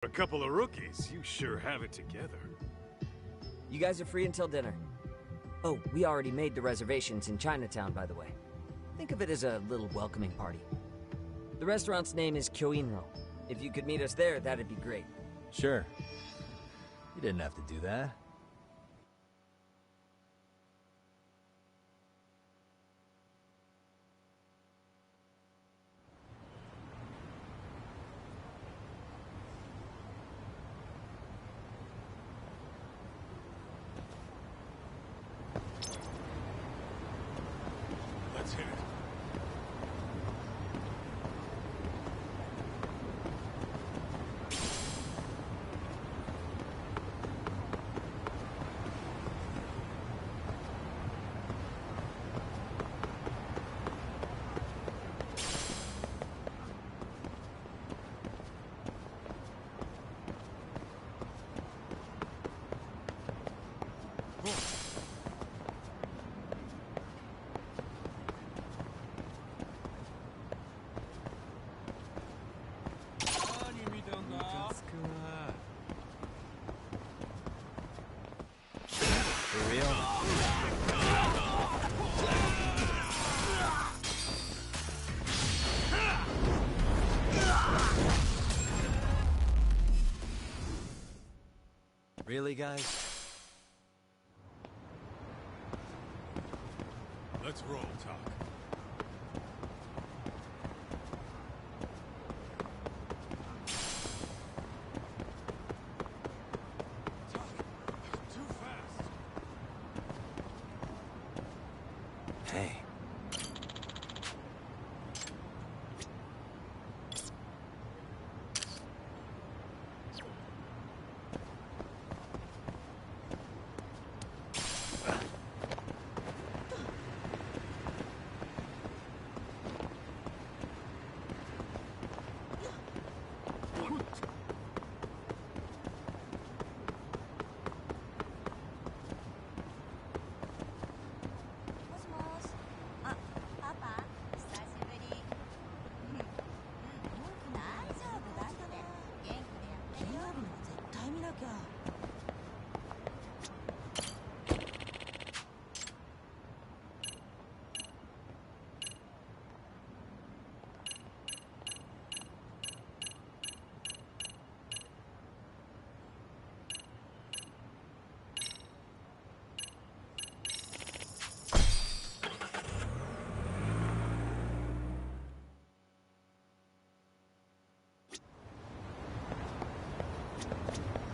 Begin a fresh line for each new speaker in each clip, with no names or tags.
A couple of rookies, you sure have it together.
You guys are free until dinner. Oh, we already made the reservations in Chinatown, by the way. Think of it as a little welcoming party. The restaurant's name is Kyoinro. If you could meet us there, that'd be great.
Sure. You didn't have to do that.
Let's hit it.
For real? Really, guys?
Let's roll, Talk.
Hey.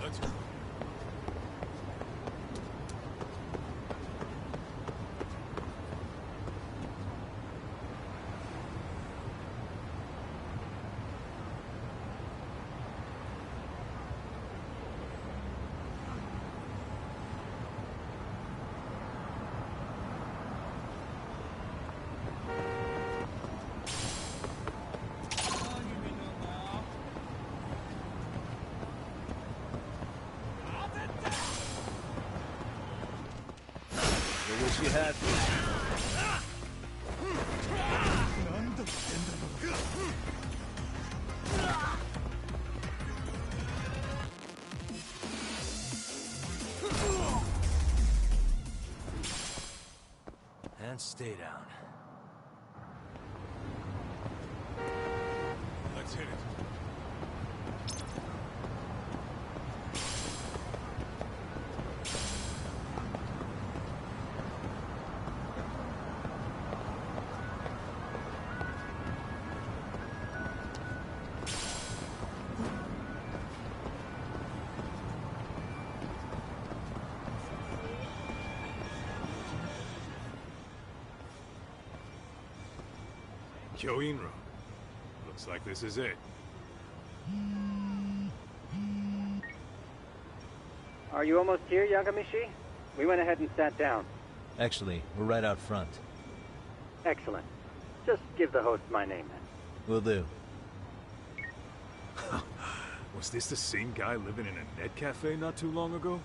Let's go.
I wish you had. And stay down.
Let's hit it. Kyoinro. Looks like this is it.
Are you almost here, Yagamishi? We went ahead and sat down.
Actually, we're right out front.
Excellent. Just give the host my name then.
Will do.
Was this the same guy living in a net cafe not too long ago?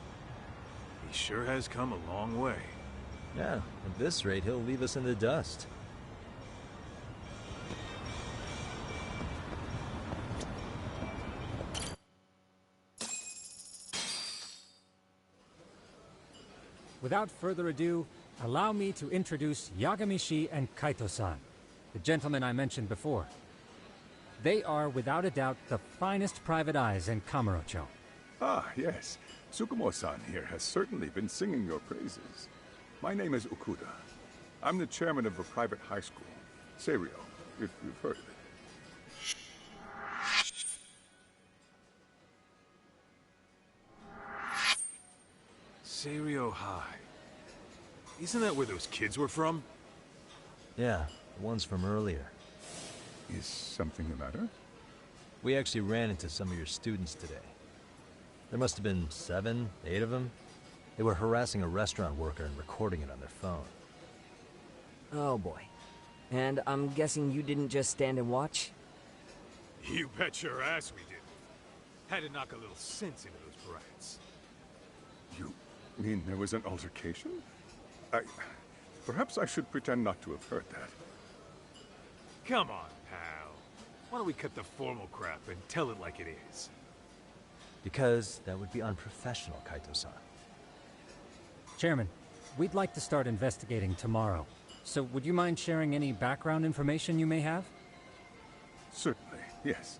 He sure has come a long way.
Yeah, at this rate, he'll leave us in the dust.
without further ado, allow me to introduce Yagamishi and Kaito-san, the gentlemen I mentioned before. They are, without a doubt, the finest private eyes in Kamurocho.
Ah, yes. Tsukumo-san here has certainly been singing your praises. My name is Okuda. I'm the chairman of a private high school, Seiryo, if you've heard of it.
Seiryo High. Isn't that where those kids were from?
Yeah, the ones from earlier.
Is something the matter?
We actually ran into some of your students today. There must have been 7, 8 of them. They were harassing a restaurant worker and recording it on their phone.
Oh boy. And I'm guessing you didn't just stand and watch?
You bet your ass we did. Had to knock a little sense into those brats.
You mean there was an altercation? Perhaps I should pretend not to have heard that.
Come on, pal. Why don't we cut the formal crap and tell it like it is?
Because that would be unprofessional, Kaito-san.
Chairman, we'd like to start investigating tomorrow. So would you mind sharing any background information you may have?
Certainly, yes.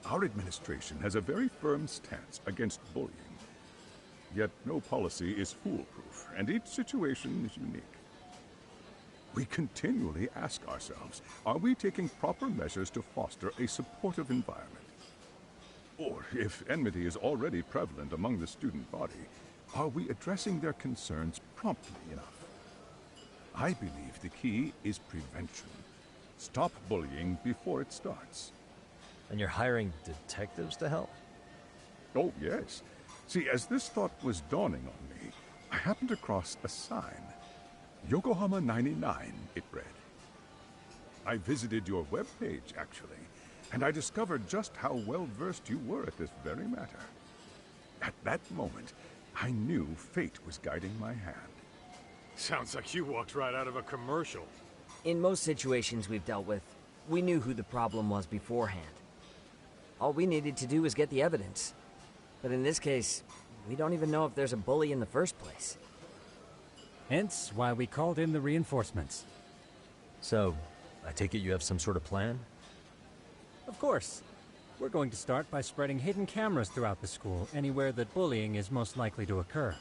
Our administration has a very firm stance against bullying. Yet no policy is foolproof, and each situation is unique. We continually ask ourselves, are we taking proper measures to foster a supportive environment? Or, if enmity is already prevalent among the student body, are we addressing their concerns promptly enough? I believe the key is prevention. Stop bullying before it starts.
And you're hiring detectives to help?
Oh, yes. See, as this thought was dawning on me, I happened across a sign. Yokohama 99, it read. I visited your webpage, actually, and I discovered just how well-versed you were at this very matter. At that moment, I knew fate was guiding my hand.
Sounds like you walked right out of a commercial.
In most situations we've dealt with, we knew who the problem was beforehand. All we needed to do was get the evidence. But in this case, we don't even know if there's a bully in the first place.
Hence why we called in the reinforcements.
So, I take it you have some sort of plan?
Of course. We're going to start by spreading hidden cameras throughout the school, anywhere that bullying is most likely to occur.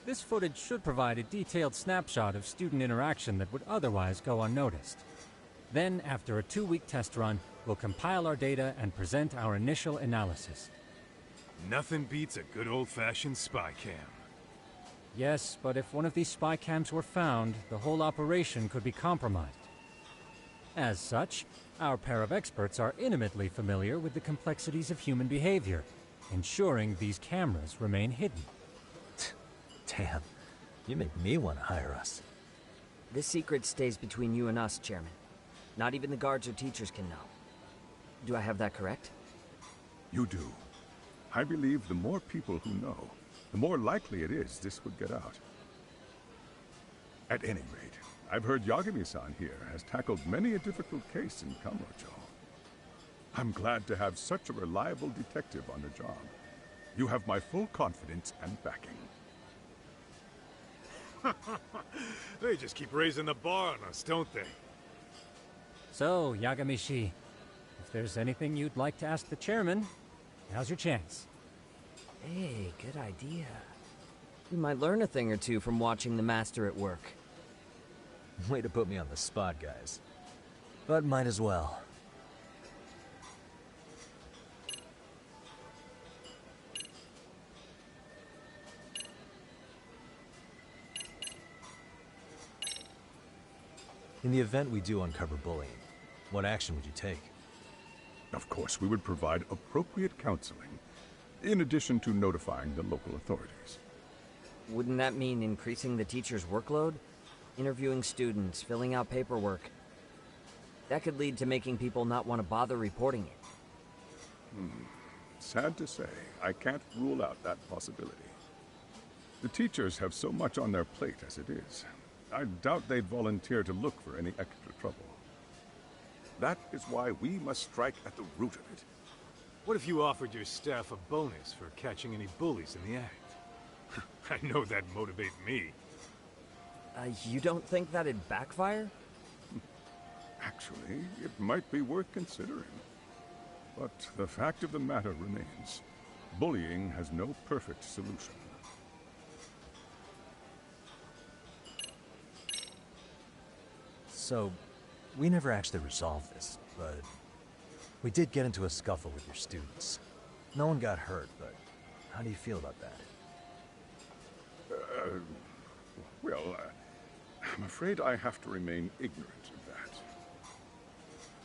This footage should provide a detailed snapshot of student interaction that would otherwise go unnoticed. Then, after a 2-week test run, we'll compile our data and present our initial analysis.
Nothing beats a good old-fashioned spy cam.
Yes, but if one of these spy cams were found, the whole operation could be compromised. As such, our pair of experts are intimately familiar with the complexities of human behavior, ensuring these cameras remain hidden.
Damn, you make me want to hire us.
This secret stays between you and us, Chairman. Not even the guards or teachers can know. Do I have that correct?
You do. I believe the more people who know, the more likely it is this would get out. At any rate, I've heard Yagami-san here has tackled many a difficult case in Kamurocho. I'm glad to have such a reliable detective on the job. You have my full confidence and backing.
They just keep raising the bar on us, don't they?
So, Yagamishi, if there's anything you'd like to ask the chairman, now's your chance.
Hey, good idea. We might learn a thing or two from watching the master at work.
Way to put me on the spot, guys. But might as well. In the event we do uncover bullying, what action would you take?
Of course, we would provide appropriate counseling, in addition to notifying the local authorities.
Wouldn't that mean increasing the teacher's workload? Interviewing students, filling out paperwork. That could lead to making people not want to bother reporting it.
Sad to say, I can't rule out that possibility. The teachers have so much on their plate as it is. I doubt they'd volunteer to look for any extra trouble. That is why we must strike at the root of it.
What if you offered your staff a bonus for catching any bullies in the act? I know that'd motivate me.
You don't think that'd backfire?
Actually, it might be worth considering. But the fact of the matter remains, bullying has no perfect solution.
So, we never actually resolved this, but we did get into a scuffle with your students. No one got hurt, but how do you feel about that?
I'm afraid I have to remain ignorant of that.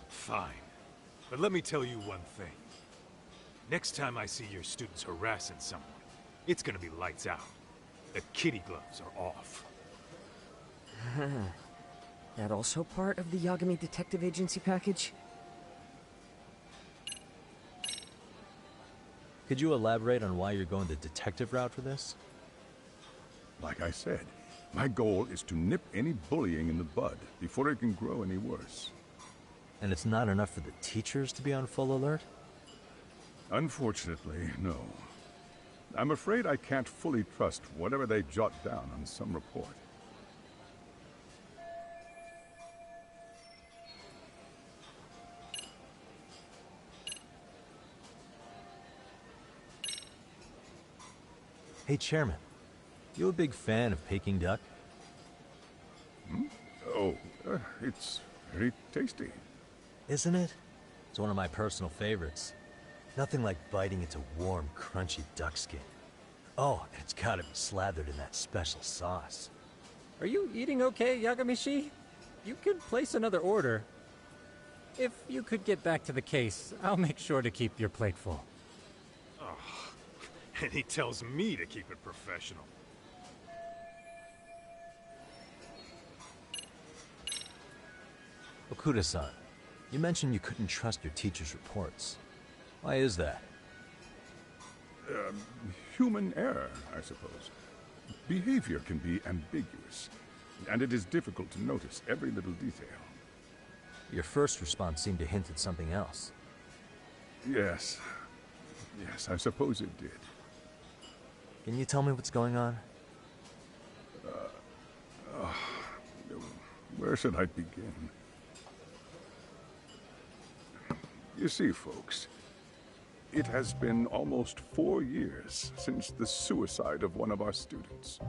Fine. But let me tell you one thing. Next time I see your students harassing someone, it's gonna be lights out. The kitty gloves are off.
That also part of the Yagami Detective Agency package?
Could you elaborate on why you're going the detective route for this?
Like I said, my goal is to nip any bullying in the bud before it can grow any worse.
And it's not enough for the teachers to be on full alert?
Unfortunately, no. I'm afraid I can't fully trust whatever they jot down on some report.
Hey, Chairman, you a big fan of Peking duck?
Oh, it's very tasty.
Isn't it? It's one of my personal favorites. Nothing like biting into warm, crunchy duck skin. Oh, and it's gotta be slathered in that special sauce.
Are you eating okay, Yagamishi? You could place another order. If you could get back to the case, I'll make sure to keep your plate full.
And he tells me to keep it professional.
Okuda-san, you mentioned you couldn't trust your teacher's reports. Why is that?
Human error, I suppose. Behavior can be ambiguous, and it is difficult to notice every little detail.
Your first response seemed to hint at something else.
Yes. Yes, I suppose it did.
Can you tell me what's going on?
Where should I begin? You see, folks, it has been almost 4 years since the suicide of one of our students.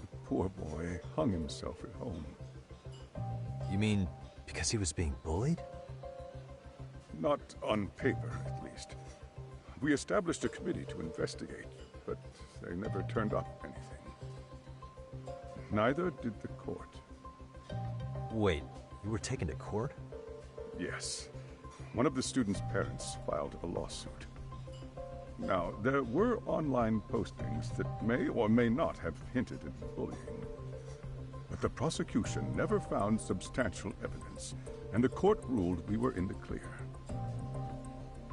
The poor boy hung himself at home.
You mean because he was being bullied?
Not on paper, at least. We established a committee to investigate, but they never turned up anything. Neither did the court.
Wait, you were taken to court?
Yes. One of the students' parents filed a lawsuit. Now, there were online postings that may or may not have hinted at bullying. But the prosecution never found substantial evidence, and the court ruled we were in the clear.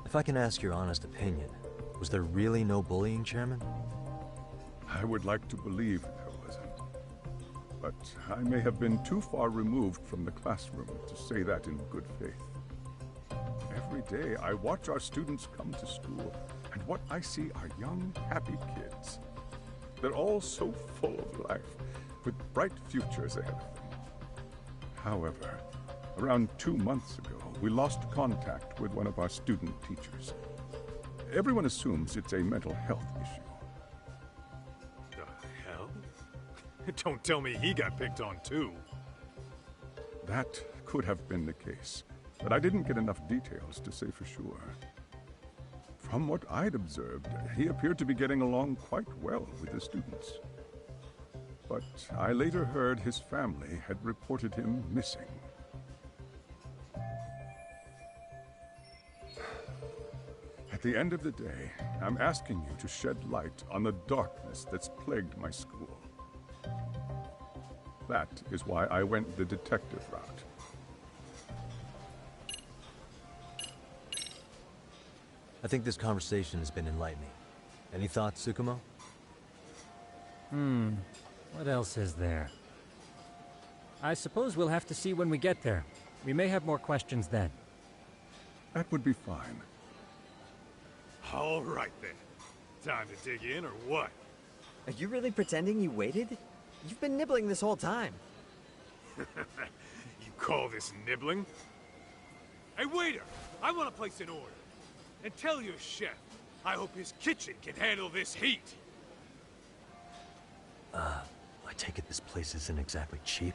If I can ask your honest opinion, was there really no bullying, Chairman?
I would like to believe there wasn't. But I may have been too far removed from the classroom to say that in good faith. Every day I watch our students come to school, and what I see are young, happy kids. They're all so full of life, with bright futures ahead of them. However, around 2 months ago, we lost contact with one of our student teachers. Everyone assumes it's a mental health issue.
The hell? Don't tell me he got picked on too.
That could have been the case, but I didn't get enough details to say for sure. From what I'd observed, he appeared to be getting along quite well with the students. But I later heard his family had reported him missing. At the end of the day, I'm asking you to shed light on the darkness that's plagued my school. That is why I went the detective route.
I think this conversation has been enlightening. Any thoughts, Tsukumo?
What else is there? I suppose we'll have to see when we get there. We may have more questions then.
That would be fine.
All right then. time to dig in, or what?
Are you really pretending you waited? You've been nibbling this whole time.
You call this nibbling? Hey, waiter! I want to place an order. And tell your chef, I hope his kitchen can handle this heat.
I take it this place isn't exactly cheap?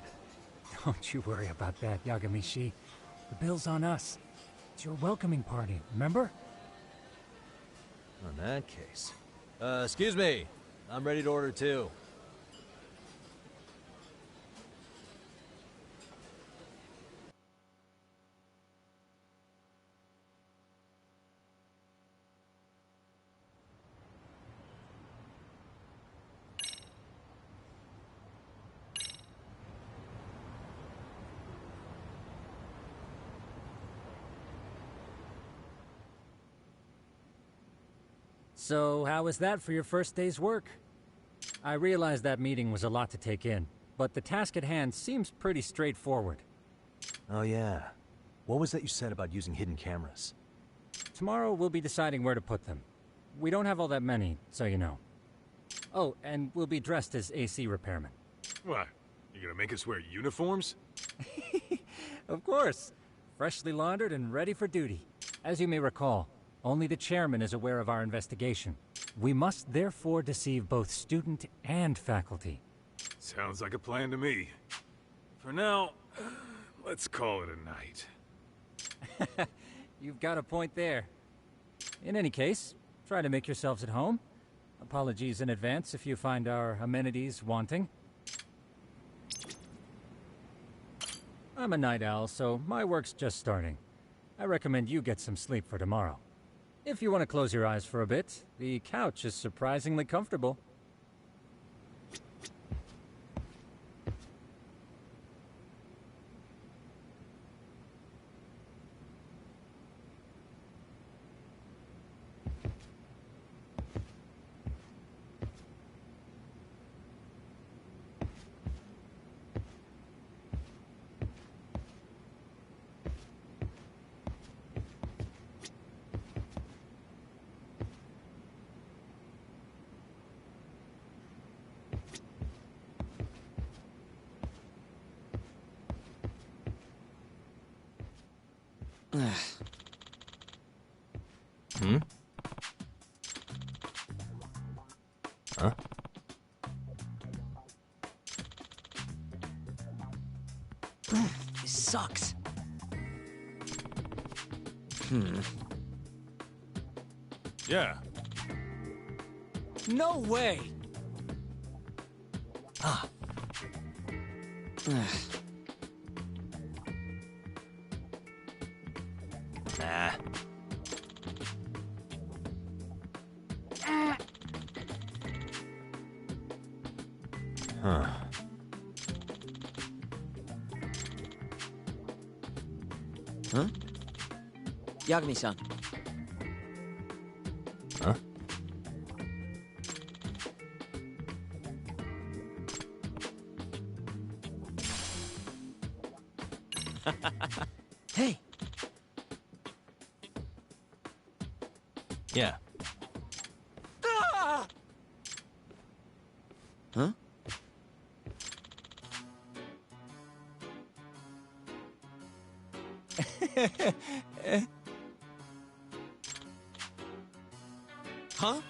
Don't you worry about that, Yagamishi. The bill's on us. It's your welcoming party, remember?
In that case. Excuse me. I'm ready to order too.
So, how was that for your first day's work? I realized that meeting was a lot to take in, but the task at hand seems pretty straightforward.
Oh yeah. What was that you said about using hidden cameras?
Tomorrow we'll be deciding where to put them. We don't have all that many, so you know. Oh, and we'll be dressed as AC repairmen.
What? You gonna make us wear uniforms?
Of course. Freshly laundered and ready for duty. As you may recall, only the chairman is aware of our investigation. We must therefore deceive both student and faculty.
Sounds like a plan to me. For now, let's call it a night.
You've got a point there. In any case, try to make yourselves at home. Apologies in advance if you find our amenities wanting. I'm a night owl, so my work's just starting. I recommend you get some sleep for tomorrow. If you want to close your eyes for a bit, the couch is surprisingly comfortable.
Hmm? Huh?
This sucks.
Yeah.
No way!
Ah. Nah. Huh.
Huh? Yagami-san.
Huh?
Hey!
Yeah.
Huh? Huh?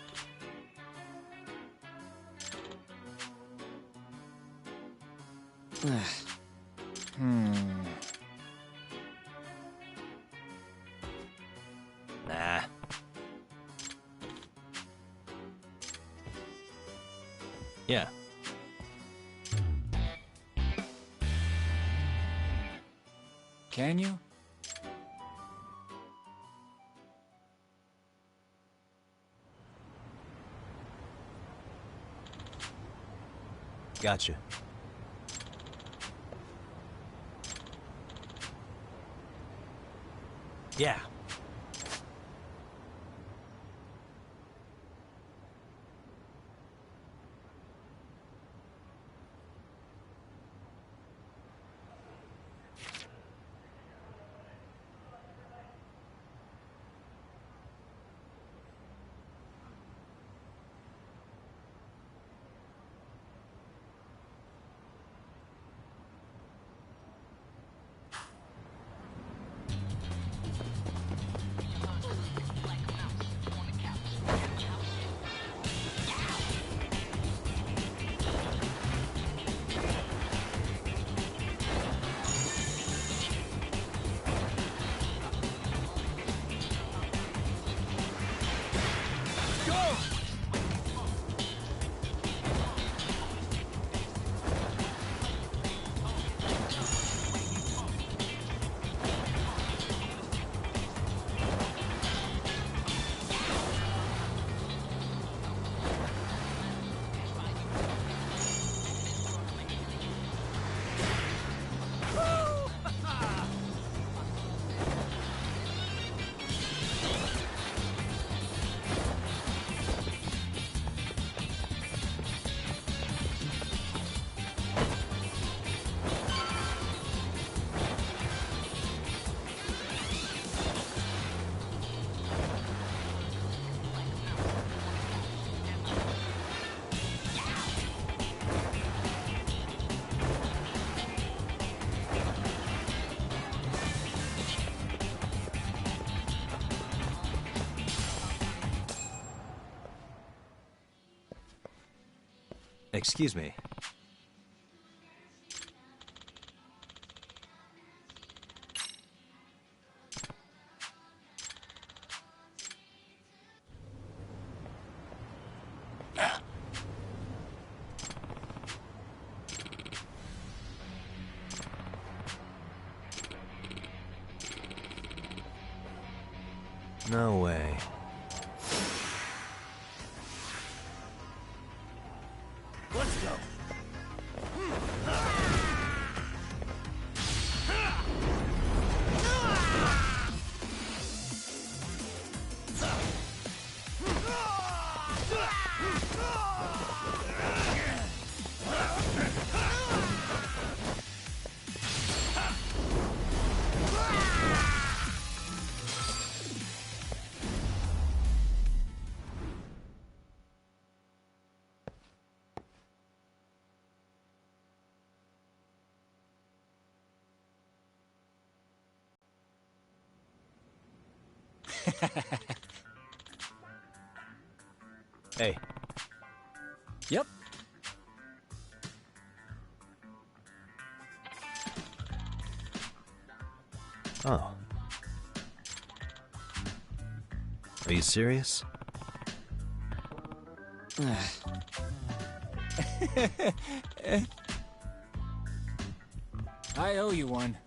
Nah. Yeah.
Can you?
Gotcha. Yeah. Excuse me. No way.
Let's go.
Hey,
Yep.
oh. Are you serious?
I owe you one.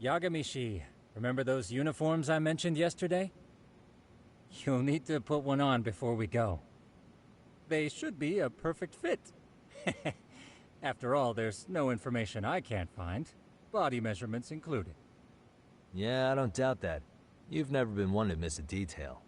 Yagamishi, remember those uniforms I mentioned yesterday? You'll need to put one on before we go. They should be a perfect fit. After all, there's no information I can't find, body measurements included.
Yeah, I don't doubt that. You've never been one to miss a detail.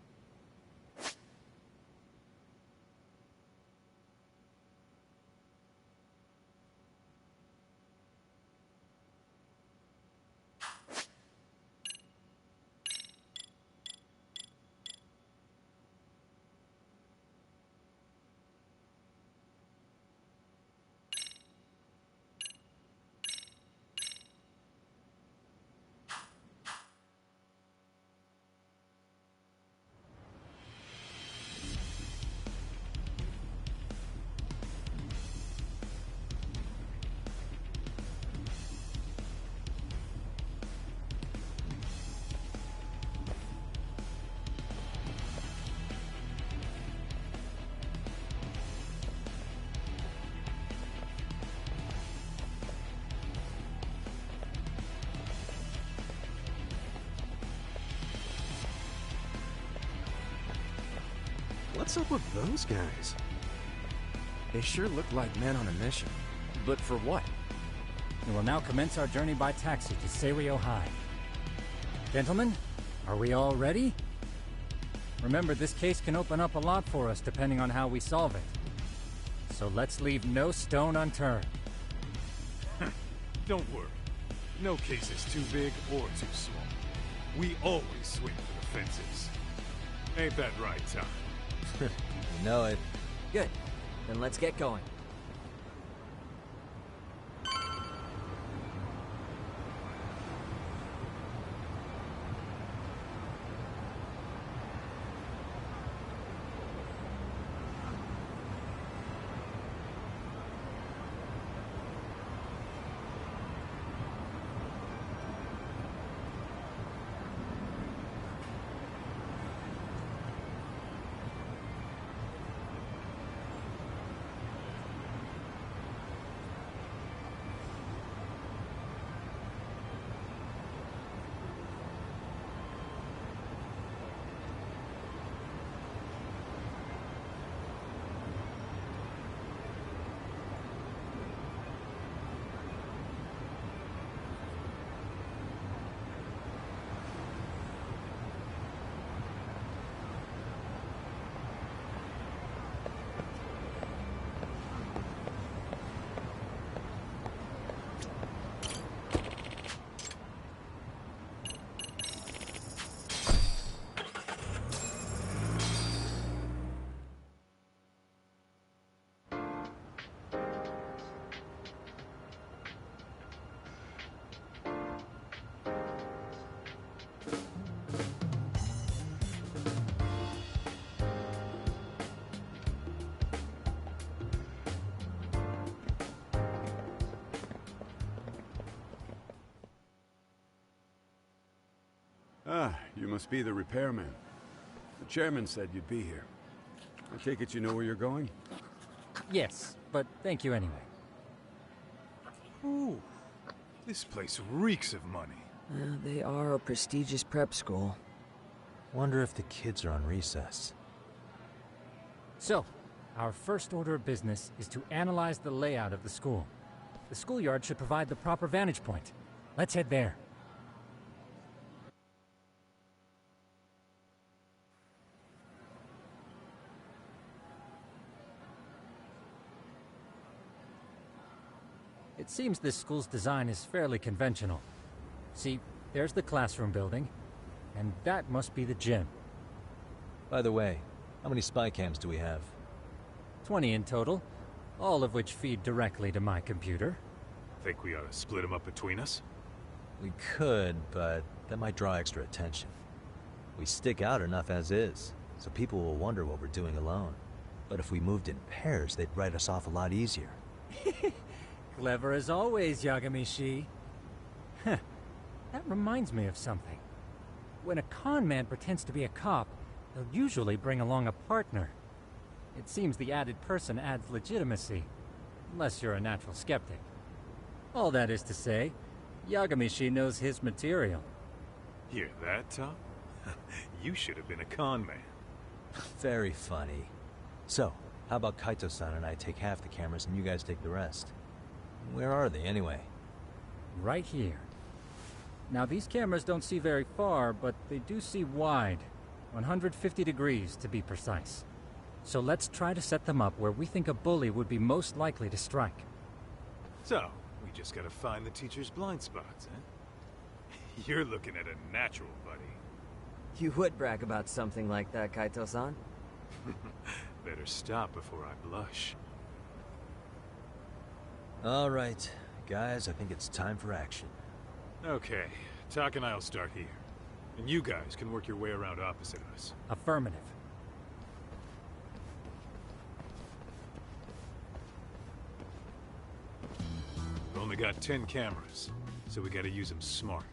What's up with those guys? They sure look like men on a mission. But for what?
We will now commence our journey by taxi to Seiryo High. Gentlemen, are we all ready? Remember, this case can open up a lot for us depending on how we solve it. So let's leave no stone unturned.
Don't worry. No case is too big or too small. We always swing for the fences. Ain't that right, Tom?
You know it.
Good. Then let's get going.
Ah, you must be the repairman. The chairman said you'd be here. I take it you know where you're going?
Yes, but thank you anyway.
Ooh, this place reeks of money.
They are a prestigious prep school.
Wonder if the kids are on recess.
So, our first order of business is to analyze the layout of the school. The schoolyard should provide the proper vantage point. Let's head there. It seems this school's design is fairly conventional. See, there's the classroom building, and that must be the gym.
By the way, how many spy cams do we have?
20 in total, all of which feed directly to my computer.
Think we ought to split them up between us?
We could, but that might draw extra attention. We stick out enough as is, so people will wonder what we're doing alone. But if we moved in pairs, they'd write us off a lot easier.
Clever as always, Yagami-shi. Huh. That reminds me of something. When a con man pretends to be a cop, they'll usually bring along a partner. It seems the added person adds legitimacy, unless you're a natural skeptic. All that is to say, Yagami-shi knows his material.
Hear that, Tom? You should have been a con man.
Very funny. So, how about Kaito-san and I take half the cameras and you guys take the rest? Where are they, anyway?
Right here. Now, these cameras don't see very far, but they do see wide. 150 degrees, to be precise. So let's try to set them up where we think a bully would be most likely to strike.
So, we just gotta find the teacher's blind spots, eh? You're looking at a natural, buddy.
You would brag about something like that, Kaito-san.
Better stop before I blush.
All right, guys, I think it's time for action.
Okay, Tak and I'll start here. And you guys can work your way around opposite us.
Affirmative.
We've only got 10 cameras, so we gotta use them smart.